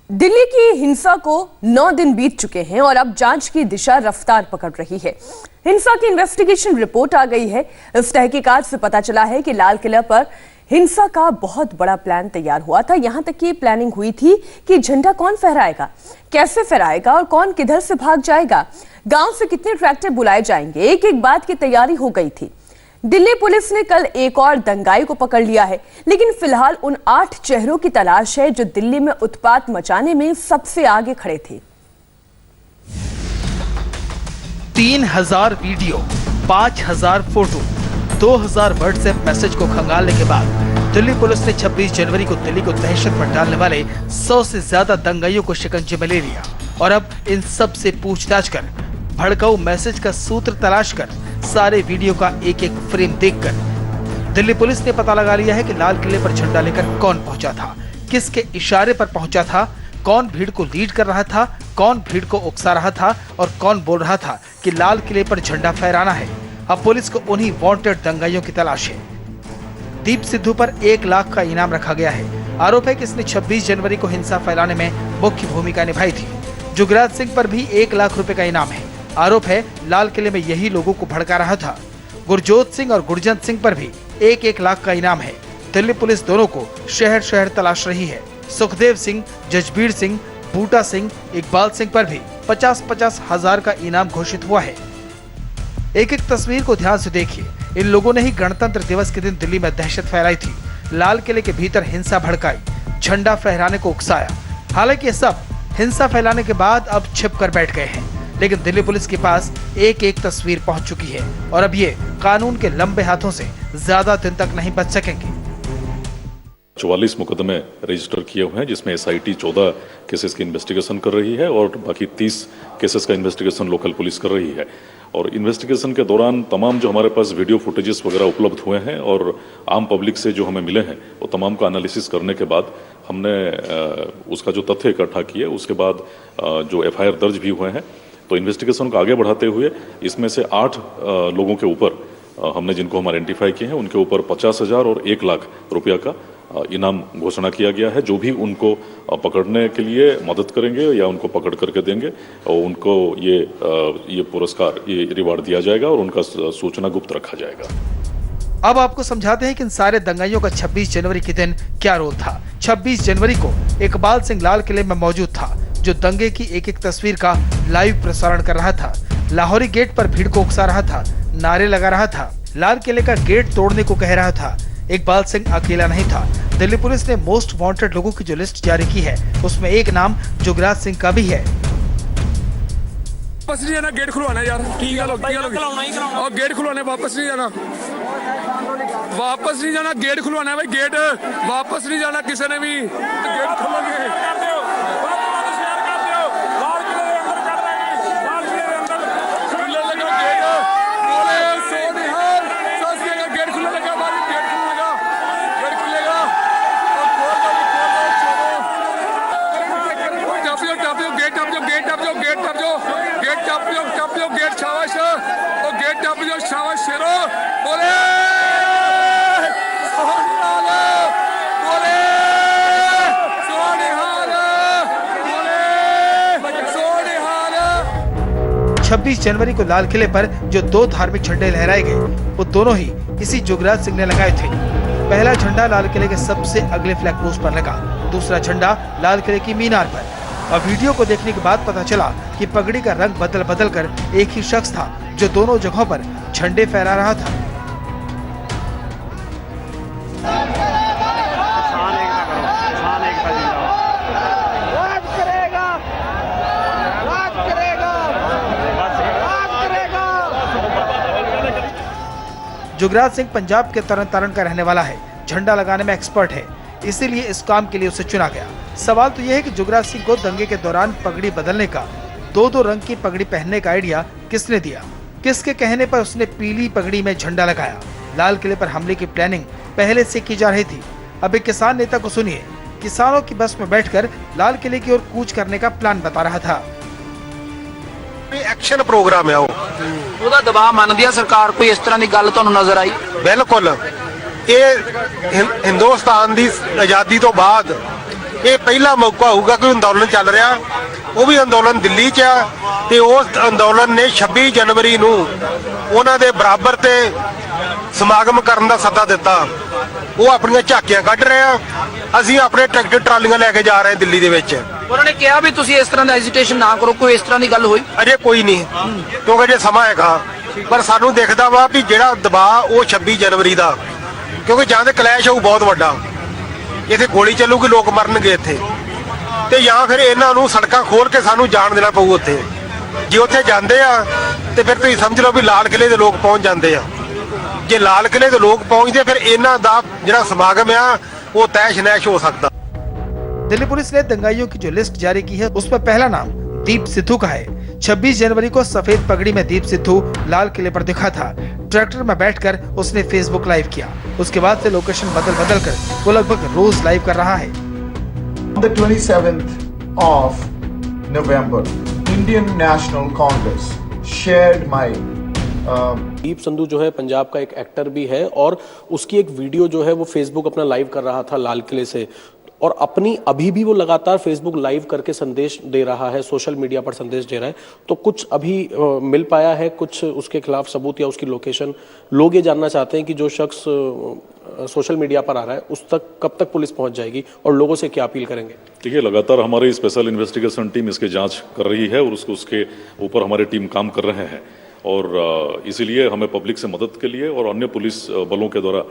दिल्ली की हिंसा को 9 दिन बीत चुके हैं और अब जांच की दिशा रफ्तार पकड़ रही है। हिंसा की इन्वेस्टिगेशन रिपोर्ट आ गई है। इस तहकीकात से पता चला है कि लाल किला पर हिंसा का बहुत बड़ा प्लान तैयार हुआ था। यहां तक की प्लानिंग हुई थी कि झंडा कौन फहराएगा, कैसे फहराएगा और कौन किधर से भाग जाएगा, गांव से कितने ट्रैक्टर बुलाए जाएंगे, एक एक बात की तैयारी हो गई थी। दिल्ली पुलिस ने कल एक और दंगाई को पकड़ लिया है, लेकिन फिलहाल उन 8 चेहरों की तलाश है जो दिल्ली में उत्पात मचाने में सबसे आगे खड़े थे। 3000 वीडियो, 5000 फोटो, 2000 व्हाट्सएप मैसेज को खंगालने के बाद दिल्ली पुलिस ने 26 जनवरी को दिल्ली को दहशत में डालने वाले 100 से ज्यादा दंगाइयों को शिकंजे में ले लिया और अब इन सब से पूछताछ कर, भड़काऊ मैसेज का सूत्र तलाश कर, सारे वीडियो का एक एक फ्रेम देखकर दिल्ली पुलिस ने पता लगा लिया है कि लाल किले पर झंडा लेकर कौन पहुंचा था, किसके इशारे पर पहुंचा था, कौन भीड़ को लीड कर रहा था, कौन भीड़ को उकसा रहा था और कौन बोल रहा था कि लाल किले पर झंडा फहराना है। अब पुलिस को उन्हीं वांटेड दंगाइयों की तलाश है। दीप सिद्धू पर 1 लाख का इनाम रखा गया है। आरोप है कि इसने 26 जनवरी को हिंसा फैलाने में मुख्य भूमिका निभाई थी। जुगराज सिंह पर भी 1 लाख रुपए का इनाम है। आरोप है लाल किले में यही लोगों को भड़का रहा था। गुरजोत सिंह और गुरजंत सिंह पर भी 1-1 लाख का इनाम है। दिल्ली पुलिस दोनों को शहर शहर तलाश रही है। सुखदेव सिंह, जजबीर सिंह, बूटा सिंह, इकबाल सिंह पर भी 50-50 हजार का इनाम घोषित हुआ है। एक एक तस्वीर को ध्यान से देखिए। इन लोगों ने ही गणतंत्र दिवस के दिन दिल्ली में दहशत फैलाई थी, लाल किले के भीतर हिंसा भड़काई, झंडा फहराने को उकसाया। हालांकि ये सब हिंसा फैलाने के बाद अब छिप कर बैठ गए हैं, लेकिन दिल्ली पुलिस के पास एक एक तस्वीर पहुंच चुकी है और अब ये कानून के लंबे हाथों से ज्यादा दिन तक नहीं बच सकेंगे। 44 मुकदमे रजिस्टर किए हुए हैं, जिसमें SIT 14 केसेस की इन्वेस्टिगेशन कर रही है और बाकी 30 केसेस का इन्वेस्टिगेशन लोकल पुलिस कर रही है। और इन्वेस्टिगेशन के दौरान तमाम जो हमारे पास वीडियो फुटेजेस वगैरह उपलब्ध हुए हैं और आम पब्लिक से जो हमें मिले हैं, वो तमाम का एनालिसिस करने के बाद हमने उसका जो तथ्य इकट्ठा किए, उसके बाद जो FIR दर्ज भी हुए हैं। तो इन्वेस्टिगेशन को आगे बढ़ाते हुए इसमें से 8 लोगों के ऊपर हमने जिनको हम आइडेंटिफाई किए हैं, उनके ऊपर 50,000 और 1 लाख रुपया का इनाम घोषणा किया गया है। जो भी उनको पकड़ने के लिए मदद करेंगे या उनको पकड़ करके देंगे और उनको ये पुरस्कार, ये रिवार्ड दिया जाएगा और उनका सूचना गुप्त रखा जाएगा। अब आपको समझाते हैं कि इन सारे दंगाइयों का 26 जनवरी के दिन क्या रोल था। 26 जनवरी को इकबाल सिंह लाल किले में मौजूद था, जो दंगे की एक एक तस्वीर का लाइव प्रसारण कर रहा था। लाहौरी गेट पर भीड़ को उकसा रहा था, नारे लगा रहा था, लाल किले का गेट तोड़ने को कह रहा था। इकबाल सिंह अकेला नहीं था। दिल्ली पुलिस ने मोस्ट वांटेड लोगों की जो लिस्ट जारी की है, उसमें एक नाम जुगराज सिंह का भी है। वापस नहीं जाना, गेट खुलवाना यार। ठीक है, और गेट खुलवाने वापस नहीं जाना, वापस नहीं जाना, गेट खुलवाना है भाई, गेट वापस नहीं जाना किसी ने भी। गेट खोलोगे छब्बीस जनवरी को लाल किले पर जो 2 धार्मिक झंडे लहराए गए, वो दोनों ही इसी जुगराज सिंह ने लगाए थे। पहला झंडा लाल किले के सबसे अगले फ्लैग पोस्ट पर लगा, दूसरा झंडा लाल किले की मीनार पर। और वीडियो को देखने के बाद पता चला कि पगड़ी का रंग बदल कर एक ही शख्स था जो दोनों जगहों पर झंडे फहरा रहा था। जुगराज सिंह पंजाब के तरन तारण का रहने वाला है, झंडा लगाने में एक्सपर्ट है, इसीलिए इस काम के लिए उसे चुना गया। सवाल तो यह है कि जुगराज सिंह को दंगे के दौरान पगड़ी बदलने का, 2-2 रंग की पगड़ी पहनने का आइडिया किसने दिया? किसके कहने पर उसने पीली पगड़ी में झंडा लगाया? लाल किले पर हमले की प्लानिंग पहले से की जा रही थी। अब एक किसान नेता को सुनिए, किसानों की बस में बैठकर लाल किले की ओर कूच करने का प्लान बता रहा था। एक्शन प्रोग्राम है ਉਹਦਾ ਦਬਾਅ ਮੰਨਦੀ ਆ ਸਰਕਾਰ, ਕੋਈ ਇਸ ਤਰ੍ਹਾਂ ਦੀ ਗੱਲ ਤੁਹਾਨੂੰ ਨਜ਼ਰ ਆਈ? ਬਿਲਕੁਲ, ਇਹ ਹਿੰਦੁਸਤਾਨ ਦੀ ਆਜ਼ਾਦੀ ਤੋਂ ਬਾਅਦ ਇਹ ਪਹਿਲਾ ਮੌਕਾ ਹੋਊਗਾ ਕੋਈ ਅੰਦੋਲਨ ਚੱਲ ਰਿਹਾ, ਉਹ ਵੀ ਅੰਦੋਲਨ ਦਿੱਲੀ 'ਚ ਆ ਤੇ ਉਸ ਅੰਦੋਲਨ ਨੇ 26 ਜਨਵਰੀ ਨੂੰ ਉਹਨਾਂ ਦੇ ਬਰਾਬਰ ਤੇ ਸਮਾਗਮ ਕਰਨ ਦਾ ਸੱਦਾ ਦਿੱਤਾ। ਉਹ ਆਪਣੀਆਂ ਝਾਕੀਆਂ ਕੱਢ ਰਹੇ ਆ, ਅਸੀਂ ਆਪਣੇ ਟਰੈਕਟਰ ਟਰਾਲੀਆਂ ਲੈ ਕੇ ਜਾ ਰਹੇ ਦਿੱਲੀ ਦੇ ਵਿੱਚ। ਉਹਨਾਂ ਨੇ ਕਿਹਾ ਵੀ ਤੁਸੀਂ ਇਸ ਤਰ੍ਹਾਂ ਦਾ ਹੈਜ਼ਿਟੇਸ਼ਨ ਨਾ ਕਰੋ, ਕੋਈ ਇਸ ਤਰ੍ਹਾਂ ਦੀ ਗੱਲ ਹੋਈ? ਅਜੇ ਕੋਈ ਨਹੀਂ, ਕਿਉਂਕਿ ਜੇ ਸਮਾਂ ਹੈਗਾ, ਪਰ ਸਾਨੂੰ ਦਿਖਦਾ ਵਾ ਵੀ ਜਿਹੜਾ ਦਬਾਅ ਉਹ 26 ਜਨਵਰੀ ਦਾ, ਕਿਉਂਕਿ ਜਾਂ ਤੇ ਕਲੈਸ਼ ਹੋਊ ਬਹੁਤ ਵੱਡਾ, ਇੱਥੇ ਗੋਲੀ ਚੱਲੂਗੀ, ਲੋਕ ਮਰਨਗੇ ਇੱਥੇ, ਤੇ ਜਾਂ ਫਿਰ ਇਹਨਾਂ ਨੂੰ ਸੜਕਾਂ ਖੋਲ ਕੇ ਸਾਨੂੰ ਜਾਣ ਦੇਣਾ ਪਊ ਉੱਥੇ। ਜੇ ਉੱਥੇ ਜਾਂਦੇ ਆ ਤੇ ਫਿਰ ਤੁਸੀਂ ਸਮਝ ਲਓ ਵੀ ਲਾਲ ਕਿਲੇ ਦੇ ਲੋਕ ਪਹੁੰਚ ਜਾਂਦੇ ਆ। ਜੇ ਲਾਲ ਕਿਲੇ ਦੇ ਲੋਕ पहुंचते फिर इन्हां दा जिहड़ा समागम आ वो तैश नैश हो सकता। दिल्ली पुलिस ने दंगाइयों की जो लिस्ट जारी की है उस पर पहला नाम दीप सिद्धू का है। 26 जनवरी को सफेद पगड़ी में दीप सिद्धू लाल किले पर दिखा था। ट्रैक्टर में बैठकर उसने फेसबुक लाइव किया। उसके बाद से लोकेशन बदल कर वो लगभग रोज लाइव कर रहा है। On the 27th of November, Indian National Congress shared my Deep Sidhu जो है पंजाब का एक एक्टर भी है और उसकी एक वीडियो जो है वो फेसबुक अपना लाइव कर रहा था लाल किले से, और अपनी अभी भी वो लगातार फेसबुक लाइव करके संदेश दे रहा है, सोशल मीडिया पर संदेश दे रहा है। तो कुछ अभी मिल पाया है, कुछ उसके खिलाफ सबूत या उसकी लोकेशन? लोग ये जानना चाहते हैं कि जो शख्स सोशल मीडिया पर आ रहा है उस तक कब तक पुलिस पहुंच जाएगी और लोगों से क्या अपील करेंगे? देखिए, लगातार हमारी स्पेशल इन्वेस्टिगेशन टीम इसकी जांच कर रही है और उसके ऊपर हमारी टीम काम कर रहे हैं, और इसीलिए हमें पब्लिक से मदद के लिए और अन्य पुलिस बलों के द्वारा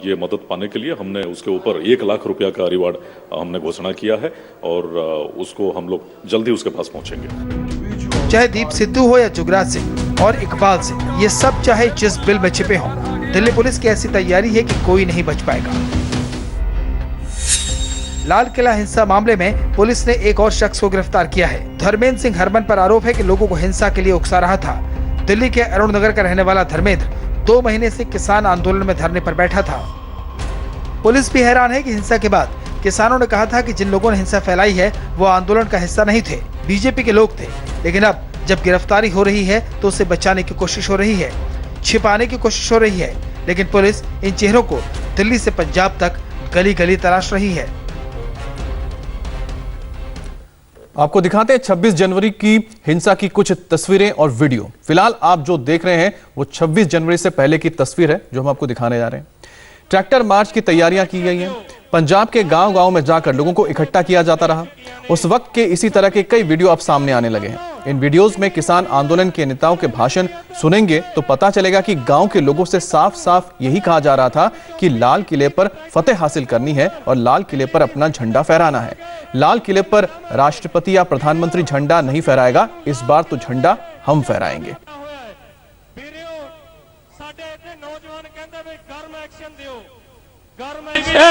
ये मदद पाने के लिए हमने उसके ऊपर 1 लाख रुपया का रिवार्ड हमने घोषणा किया है, और उसको हम लोग जल्दी उसके पास पहुंचेंगे। चाहे दीप सिद्धू हो या जुगराज सिंह और इकबाल सिंह, ये सब चाहे जिस बिल में छिपे हों, दिल्ली पुलिस की ऐसी तैयारी है कि कोई नहीं बच पाएगा। लाल किला हिंसा मामले में पुलिस ने एक और शख्स को गिरफ्तार किया है। धर्मेंद्र सिंह हरमन पर आरोप है कि लोगों को हिंसा के लिए उकसा रहा था। दिल्ली के अरुण नगर का रहने वाला धर्मेंद्र 2 महीने से किसान आंदोलन में धरने पर बैठा था। पुलिस भी हैरान है कि हिंसा के बाद किसानों ने कहा था कि जिन लोगों ने हिंसा फैलाई है वो आंदोलन का हिस्सा नहीं थे, बीजेपी के लोग थे। लेकिन अब जब गिरफ्तारी हो रही है तो उसे बचाने की कोशिश हो रही है, छिपाने की कोशिश हो रही है। लेकिन पुलिस इन चेहरों को दिल्ली से पंजाब तक गली गली तलाश रही है। आपको दिखाते हैं 26 जनवरी की हिंसा की कुछ तस्वीरें और वीडियो। फिलहाल आप जो देख रहे हैं वो 26 जनवरी से पहले की तस्वीर है जो हम आपको दिखाने जा रहे हैं। ट्रैक्टर मार्च की तैयारियां की गई हैं। पंजाब के गांव-गांव में जाकर लोगों को इकट्ठा किया जाता रहा। उस वक्त के इसी तरह के कई वीडियो अब सामने आने लगे हैं। इन वीडियोस में किसान आंदोलन के नेताओं के भाषण सुनेंगे तो पता चलेगा कि गांव के लोगों से साफ साफ यही कहा जा रहा था कि लाल किले पर फतेह हासिल करनी है और लाल किले पर अपना झंडा फहराना है। लाल किले पर राष्ट्रपति या प्रधानमंत्री झंडा नहीं फहराएगा, इस बार तो झंडा हम फहराएंगे।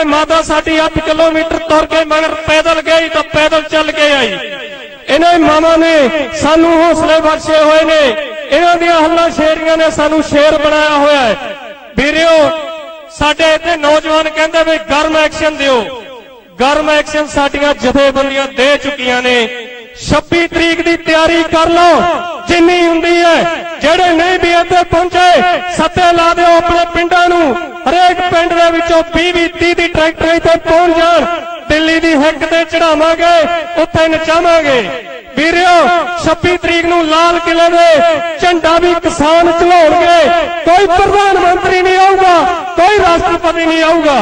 माता साडी 8 किलोमीटर तुर के मगर पैदल गई तो पैदल चल के आई। इन्हें मामा ने सानू हौसले बख्शे हुए ने, इन्हां दी हल्ला शेरियां ने सानू शेर बनाया हुआ है। वीरियो साडे इत्थे नौजवान कहंदे वी गर्म एक्शन दिओ, गर्म एक्शन साडियां जथेबंदियां दे चुकियां ने। 26 तरीक की तैयारी कर लो जिन्नी हुंदी है। जेड़े नहीं भी इत्थे पहुंचे सत्ते ला दिओ अपने पिंडां नूं। हरेक पिंड दे विचों 20-30 ट्रैक्टर इत्थे पहुंच जाण, दिल्ली दी हिक ते चढ़ावांगे, उत्थे नचावांगे। वीरियो 26 तरीक नूं लाल किले दे झंडा भी किसान चलाउणगे। कोई प्रधानमंत्री नहीं आऊगा, कोई राष्ट्रपति नहीं आऊगा।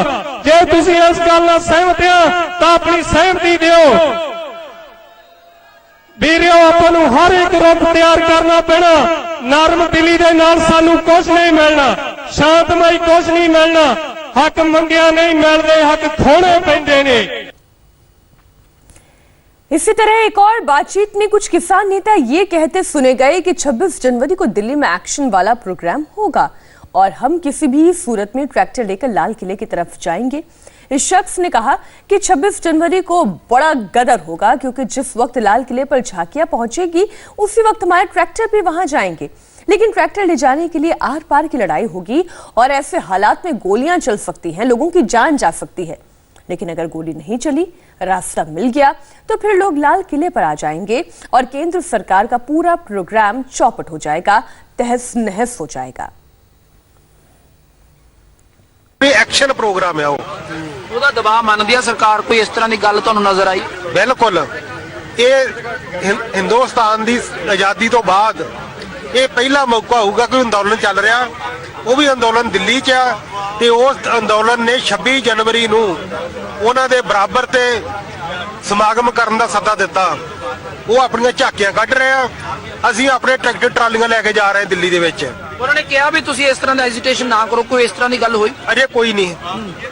जे तुसीं इस गल नाल सहमत हो तां अपनी सहमति दिओ। वीरियो आपां नूं हर एक रुख तैयार करना पैना। नरम दिली दे नाल सानू कुछ नहीं मिलना, शांतमई कुछ नहीं मिलना। हक मंगिया नहीं मिलते, हक खोने पैंदे ने। इसी तरह एक और बातचीत में कुछ किसान नेता ये कहते सुने गए कि 26 जनवरी को दिल्ली में एक्शन वाला प्रोग्राम होगा और हम किसी भी सूरत में ट्रैक्टर लेकर लाल किले की तरफ जाएंगे। इस शख्स ने कहा कि 26 जनवरी को बड़ा गदर होगा क्योंकि जिस वक्त लाल किले पर झांकियां पहुंचेगी उसी वक्त हमारे ट्रैक्टर भी वहां जाएंगे। लेकिन ट्रैक्टर ले जाने के लिए आर पार की लड़ाई होगी और ऐसे हालात में गोलियां चल सकती हैं, लोगों की जान जा सकती है। लेकिन अगर गोली नहीं चली, रास्ता मिल गया तो फिर लोग लाल किले पर आ जाएंगे और केंद्र सरकार का पूरा प्रोग्राम चौपट हो जाएगा, तहस नहस हो जाएगा। एक्शन प्रोग्राम है वो ਉਹਦਾ ਦਬਾਅ ਮੰਨਦੀ ਆ ਸਰਕਾਰ, ਕੋਈ ਇਸ ਤਰ੍ਹਾਂ ਦੀ ਗੱਲ ਤੁਹਾਨੂੰ ਨਜ਼ਰ ਆਈ? ਬਿਲਕੁਲ, ਇਹ ਹਿੰਦੁਸਤਾਨ ਦੀ ਆਜ਼ਾਦੀ ਤੋਂ ਬਾਅਦ ਇਹ ਪਹਿਲਾ ਮੌਕਾ ਹੋਊਗਾ ਕਿ ਅੰਦੋਲਨ ਚੱਲ ਰਿਹਾ, ਉਹ ਵੀ ਅੰਦੋਲਨ ਦਿੱਲੀ 'ਚ ਆ, ਤੇ ਉਸ ਅੰਦੋਲਨ ਨੇ 26 ਜਨਵਰੀ ਨੂੰ ਉਹਨਾਂ ਦੇ ਬਰਾਬਰ ਤੇ ਸਮਾਗਮ ਕਰਨ ਦਾ ਸੱਦਾ ਦਿੱਤਾ। ਉਹ ਆਪਣੀਆਂ ਝਾਕੀਆਂ ਕੱਢ ਰਹੇ ਆ, ਅਸੀਂ ਆਪਣੇ ਟਰੈਕਟਰ ਟਰਾਲੀਆਂ ਲੈ ਕੇ ਜਾ ਰਹੇ ਦਿੱਲੀ ਦੇ ਵਿੱਚ। ਉਹਨਾਂ ਨੇ ਕਿਹਾ ਵੀ ਤੁਸੀਂ ਇਸ ਤਰ੍ਹਾਂ ਦਾ ਐਜੀਟੇਸ਼ਨ ਨਾ ਕਰੋ, ਕੋਈ ਇਸ ਤਰ੍ਹਾਂ ਦੀ ਗੱਲ ਹੋਈ? ਅਜੇ ਕੋਈ ਨਹੀਂ,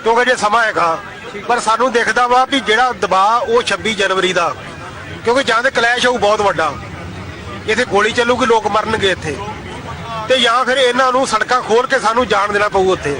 ਕਿਉਂਕਿ ਜੇ ਸਮਾਂ ਹੈਗਾ, ਪਰ ਸਾਨੂੰ ਦਿਖਦਾ ਵਾ ਵੀ ਜਿਹੜਾ ਦਬਾਅ ਉਹ 26 ਜਨਵਰੀ ਦਾ, ਕਿਉਂਕਿ ਜਾਂ ਤੇ ਕਲੈਸ਼ ਹੋਊ ਬਹੁਤ ਵੱਡਾ, ਇੱਥੇ ਗੋਲੀ ਚੱਲੂਗੀ, ਲੋਕ ਮਰਨਗੇ ਇੱਥੇ, ਤੇ ਜਾਂ ਫਿਰ ਇਹਨਾਂ ਨੂੰ ਸੜਕਾਂ ਖੋਲ ਕੇ ਸਾਨੂੰ ਜਾਣ ਦੇਣਾ ਪਊ ਉੱਥੇ।